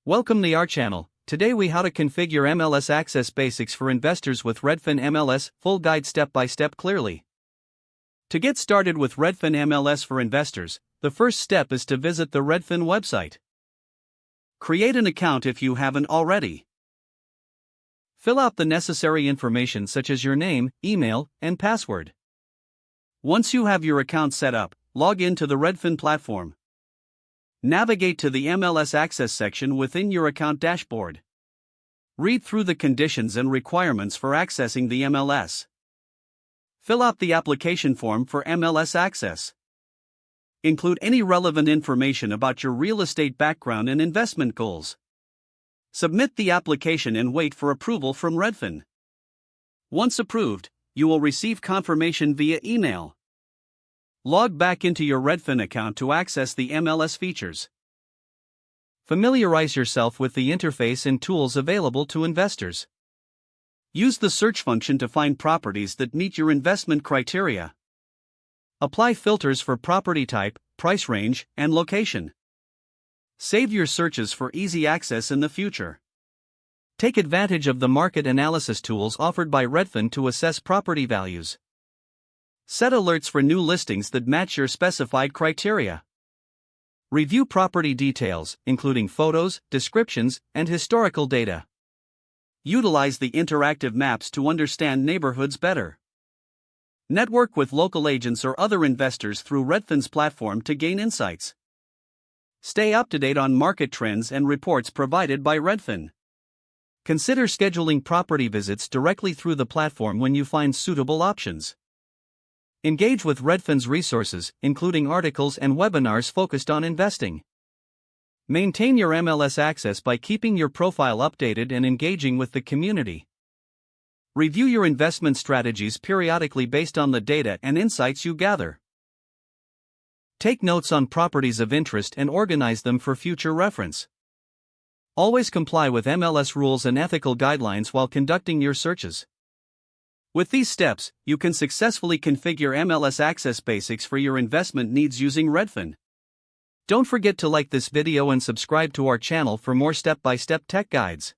Welcome to our channel. Today we how to configure MLS access basics for investors with Redfin MLS, full guide step by step clearly. To get started with Redfin MLS for investors, the first step is to visit the Redfin website. Create an account if you haven't already. Fill out the necessary information such as your name, email, and password. Once you have your account set up, log in to the Redfin platform. Navigate to the MLS Access section within your account dashboard. Read through the conditions and requirements for accessing the MLS. Fill out the application form for MLS access. Include any relevant information about your real estate background and investment goals. Submit the application and wait for approval from Redfin. Once approved, you will receive confirmation via email. Log back into your Redfin account to access the MLS features. Familiarize yourself with the interface and tools available to investors. Use the search function to find properties that meet your investment criteria. Apply filters for property type, price range, and location. Save your searches for easy access in the future. Take advantage of the market analysis tools offered by Redfin to assess property values. Set alerts for new listings that match your specified criteria. Review property details, including photos, descriptions, and historical data. Utilize the interactive maps to understand neighborhoods better. Network with local agents or other investors through Redfin's platform to gain insights. Stay up to date on market trends and reports provided by Redfin. Consider scheduling property visits directly through the platform when you find suitable options. Engage with Redfin's resources, including articles and webinars focused on investing. Maintain your MLS access by keeping your profile updated and engaging with the community. Review your investment strategies periodically based on the data and insights you gather. Take notes on properties of interest and organize them for future reference. Always comply with MLS rules and ethical guidelines while conducting your searches. With these steps, you can successfully configure MLS access basics for your investment needs using Redfin. Don't forget to like this video and subscribe to our channel for more step-by-step tech guides.